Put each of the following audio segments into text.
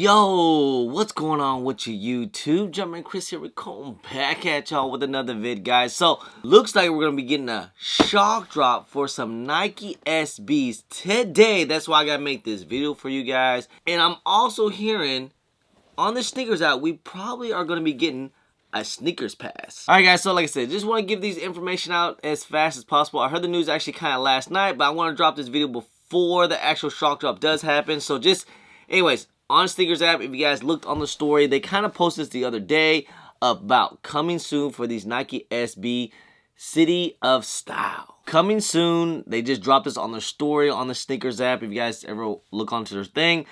Yo, what's going on with you YouTube? Jumpman Chris here. We're coming back at y'all with another vid, guys. So, looks like we're going to be getting a shock drop for some Nike SBs today. That's why I got to make this video for you guys. And I'm also hearing on the sneakers app, we probably are going to be getting a sneakers pass. Alright guys, so like I said, just want to give these information out as fast as possible. I heard the news actually kind of last night, but I want to drop this video before the actual shock drop does happen. So just, anyways, on Snkr app, if you guys looked on the story, they kind of posted this the other day about coming soon for these Nike SB City of Style. Coming soon. They just dropped this on their story on the Snkr app. If you guys ever look onto their thing,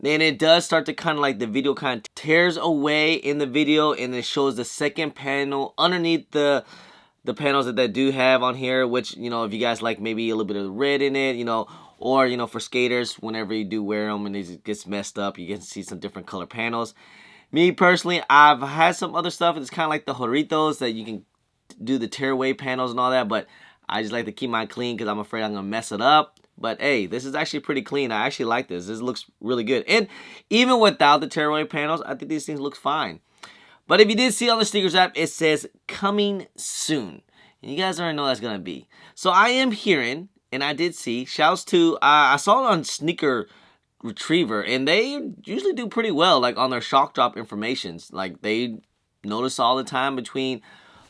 then it does start to kind of like the video kind of tears away in the video, and it shows the second panel underneath the panels that they do have on here, which, you know, if you guys like maybe a little bit of red in it, you know, or, you know, for skaters, whenever you do wear them and it gets messed up, you can see some different color panels. Me personally, I've had some other stuff. It's kind of like the Joritos that you can do the tear away panels and all that, but I just like to keep mine clean because I'm afraid I'm going to mess it up. But hey, this is actually pretty clean. I actually like this. This looks really good. And even without the tear away panels, I think these things look fine. But if you did see on the Snkr app, it says coming soon. And you guys already know that's going to be. So I am hearing, and I did see, shouts to, I saw it on Sneaker Retriever, and they usually do pretty well, like on their shock drop informations. Like they notice all the time between,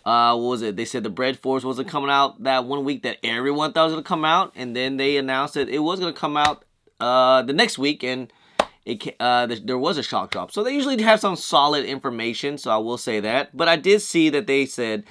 what was it? They said the Bread Force wasn't coming out that one week that everyone thought was going to come out, and then they announced that it was going to come out the next week, and there was a shock drop. So they usually have some solid information, so I will say that. But I did see that they said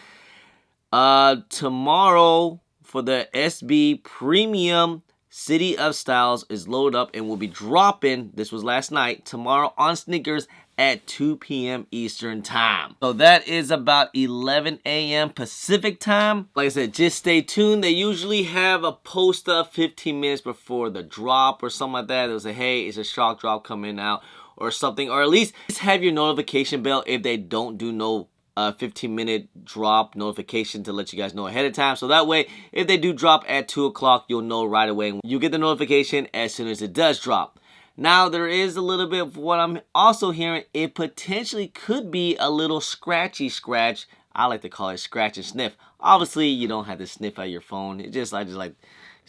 tomorrow for the SB Premium City of Styles is loaded up and will be dropping, this was last night, tomorrow on Snkr at 2 p.m. Eastern Time. So that is about 11 a.m. Pacific Time. Like I said, just stay tuned. They usually have a post up 15 minutes before the drop or something like that. They'll say, hey, it's a shock drop coming out or something. Or at least have your notification bell if they don't do no 15-minute drop notification to let you guys know ahead of time. So that way, if they do drop at 2 o'clock, you'll know right away. You get the notification as soon as it does drop. Now, there is a little bit of what I'm also hearing. It potentially could be a little scratchy scratch. I like to call it scratch and sniff. Obviously, you don't have to sniff at your phone. It's just a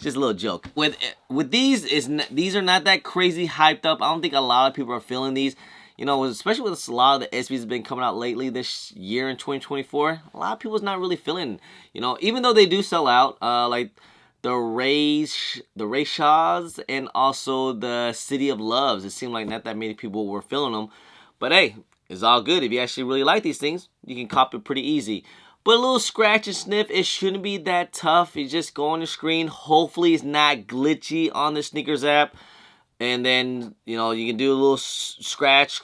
little joke. With these, these are not that crazy hyped up. I don't think a lot of people are feeling these. You know, especially with a lot of the SBs have been coming out lately this year in 2024, a lot of people's not really feeling, you know, even though they do sell out, like the Rayshaw's and also the City of Loves. It seemed like not that many people were feeling them. But hey, it's all good. If you actually really like these things, you can cop it pretty easy. But a little scratch and sniff, it shouldn't be that tough. You just go on the screen. Hopefully it's not glitchy on the Snkr app. And then, you know, you can do a little scratch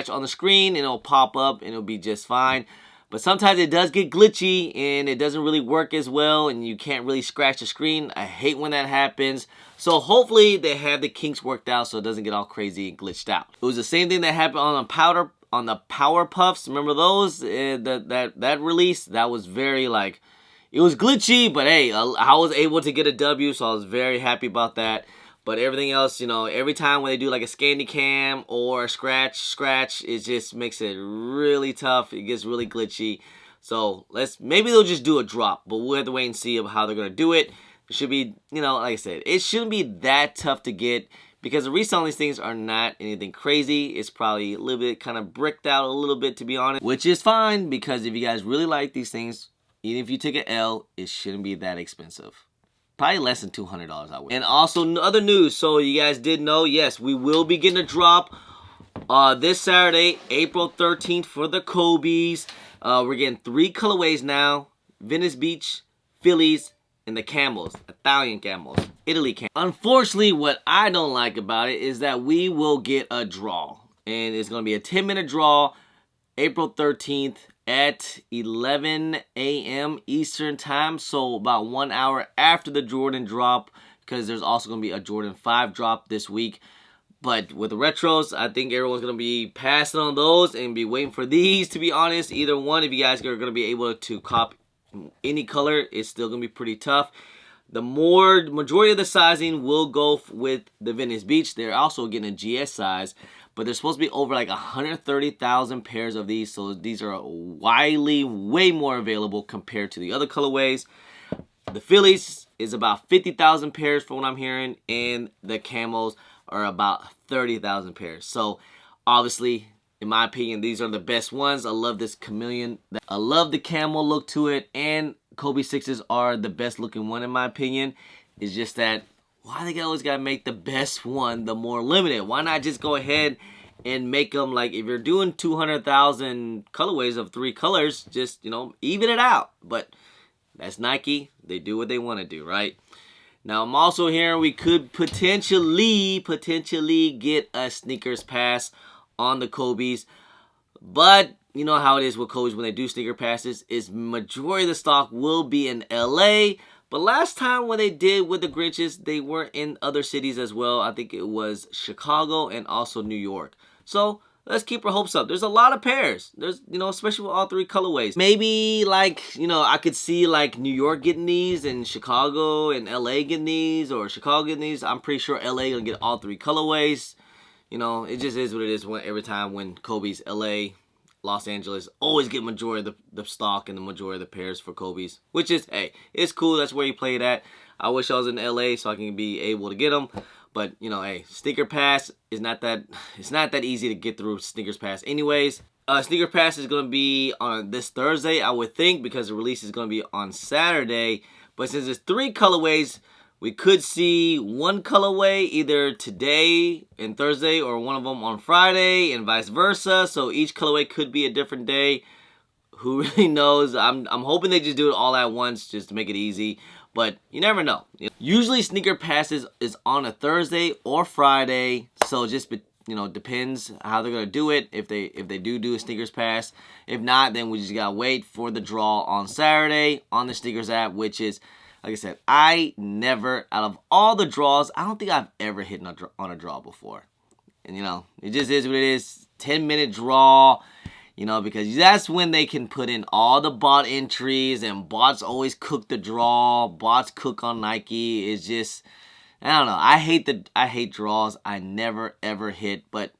on the screen, and it'll pop up, and it'll be just fine. But sometimes it does get glitchy, and it doesn't really work as well, and you can't really scratch the screen. I hate when that happens. So hopefully they have the kinks worked out so it doesn't get all crazy and glitched out. It was the same thing that happened on the Power Puffs. Remember those? That release? That was very, like, it was glitchy, but hey, I was able to get a W, so I was very happy about that. But everything else, you know, every time when they do like a scandy cam or a scratch, it just makes it really tough. It gets really glitchy. So maybe they'll just do a drop, but we'll have to wait and see how they're going to do it. It should be, you know, like I said, it shouldn't be that tough to get because the resale on these things are not anything crazy. It's probably a little bit kind of bricked out a little bit, to be honest, which is fine because if you guys really like these things, even if you take an L, it shouldn't be that expensive. Probably less than $200, I would. And also, other news. So, you guys did know, yes, we will be getting a drop this Saturday, April 13th, for the Kobe's. We're getting 3 colorways now. Venice Beach, Phillies, and the Camels. Italian Camels. Italy Camels. Unfortunately, what I don't like about it is that we will get a draw. And it's going to be a 10-minute draw, April 13th. At 11 a.m. Eastern Time, so about 1 hour after the Jordan drop, because there's also going to be a Jordan 5 drop this week. But with the retros, I think everyone's going to be passing on those and be waiting for these, to be honest. Either one, if you guys are going to be able to cop any color, it's still going to be pretty tough. The majority of the sizing will go with the Venice Beach. They're also getting a GS size. but there's supposed to be over like 130,000 pairs of these, so these are widely way more available compared to the other colorways. The Phillies is about 50,000 pairs from what I'm hearing, and the camos are about 30,000 pairs. So obviously, in my opinion, these are the best ones. I love this chameleon. I love the camo look to it, and Kobe 6s are the best looking one in my opinion. It's just that, why they always gotta make the best one the more limited? Why not just go ahead and make them, like, if you're doing 200,000 colorways of 3 colors, just, you know, even it out. But that's Nike. They do what they want to do, right? Now, I'm also hearing we could potentially get a sneakers pass on the Kobe's. But you know how it is with Kobe's when they do sneaker passes, is majority of the stock will be in LA. But last time when they did with the Grinches, they were in other cities as well. I think it was Chicago and also New York. So let's keep our hopes up. There's a lot of pairs. There's, you know, especially with all 3 colorways. Maybe, like, you know, I could see, like, New York getting these and Chicago and LA getting these, or Chicago getting these. I'm pretty sure LA gonna get all 3 colorways. You know, it just is what it is every time when Kobe's LA, Los Angeles always get majority of the stock and the majority of the pairs for Kobe's. Which is, hey, it's cool. That's where you play it at. I wish I was in LA so I can be able to get them. But, you know, hey, Sneaker Pass is not that, it's not that easy to get through Sneakers Pass anyways. Sneaker Pass is going to be on this Thursday, I would think, because the release is going to be on Saturday. But since it's 3 colorways, we could see 1 colorway either today and Thursday, or one of them on Friday, and vice versa. So each colorway could be a different day. Who really knows? I'm hoping they just do it all at once just to make it easy. But you never know. Usually Sneaker Passes is on a Thursday or Friday, so just, you know, depends how they're gonna do it. If they do a Sneakers Pass, if not, then we just gotta wait for the draw on Saturday on the Sneakers app, which is, like I said, I never, out of all the draws, I don't think I've ever hit on a draw before. And you know, it just is what it is. 10-minute draw. You know, because that's when they can put in all the bot entries, and bots always cook the draw. Bots cook on Nike. It's just, I don't know. I hate draws. I never ever hit, but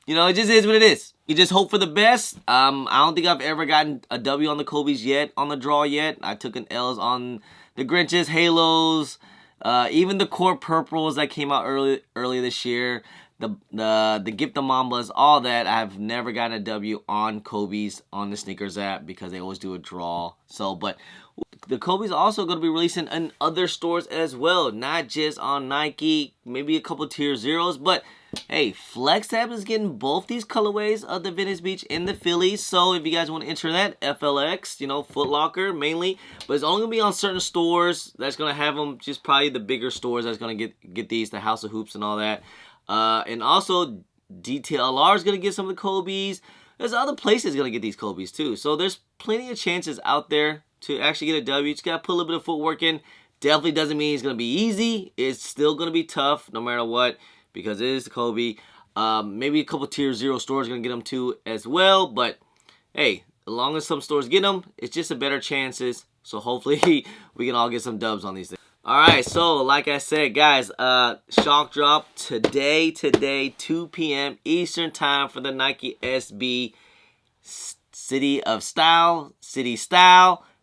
you know, it just is what it is. You just hope for the best. I don't think I've ever gotten a W on the Kobe's yet, on the draw yet. I took an L's on the Grinches, Halos, even the Court Purples that came out early this year. The Gift of Mambas, all that. I've never gotten a W on Kobe's on the Sneakers app because they always do a draw. So, but the Kobe's also going to be releasing in other stores as well, not just on Nike, maybe a couple tier zeros. But hey, Flex Tab is getting both these colorways of the Venice Beach and the Phillies. So if you guys want to enter that, FLX, you know, Foot Locker mainly, but it's only going to be on certain stores that's going to have them. Just probably the bigger stores that's going to get these, the House of Hoops and all that. And also, DTLR is going to get some of the Kobe's. There's other places going to get these Kobe's too. So there's plenty of chances out there to actually get a W. You just got to put a little bit of footwork in. Definitely doesn't mean it's going to be easy. It's still going to be tough no matter what, because it is the Kobe. Maybe a couple tier 0 stores are going to get them too as well. But hey, as long as some stores get them, it's just a better chances. So hopefully we can all get some dubs on these things. Alright, so like I said, guys, shock drop today, 2 p.m. Eastern Time for the Nike SB City Style,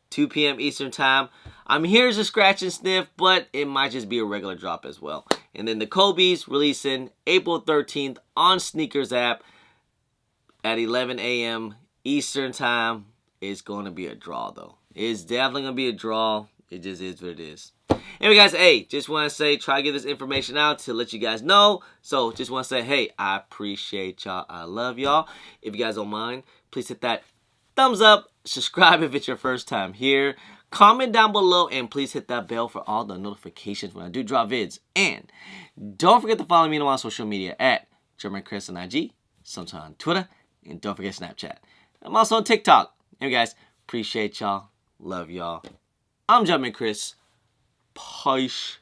2 p.m. Eastern Time. I'm here to scratch and sniff, but it might just be a regular drop as well. And then the Kobe's releasing April 13th on Sneakers app at 11 a.m. Eastern Time. It's going to be a draw, though. It's definitely going to be a draw. It just is what it is. Anyway, guys, hey, just want to say, try to get this information out to let you guys know. So, just want to say, hey, I appreciate y'all. I love y'all. If you guys don't mind, please hit that thumbs up. Subscribe if it's your first time here. Comment down below, and please hit that bell for all the notifications when I do drop vids. And don't forget to follow me on my social media at Chris on IG, sometime on Twitter, and don't forget Snapchat. I'm also on TikTok. Anyway, guys, appreciate y'all. Love y'all. I'm Chris. Peace.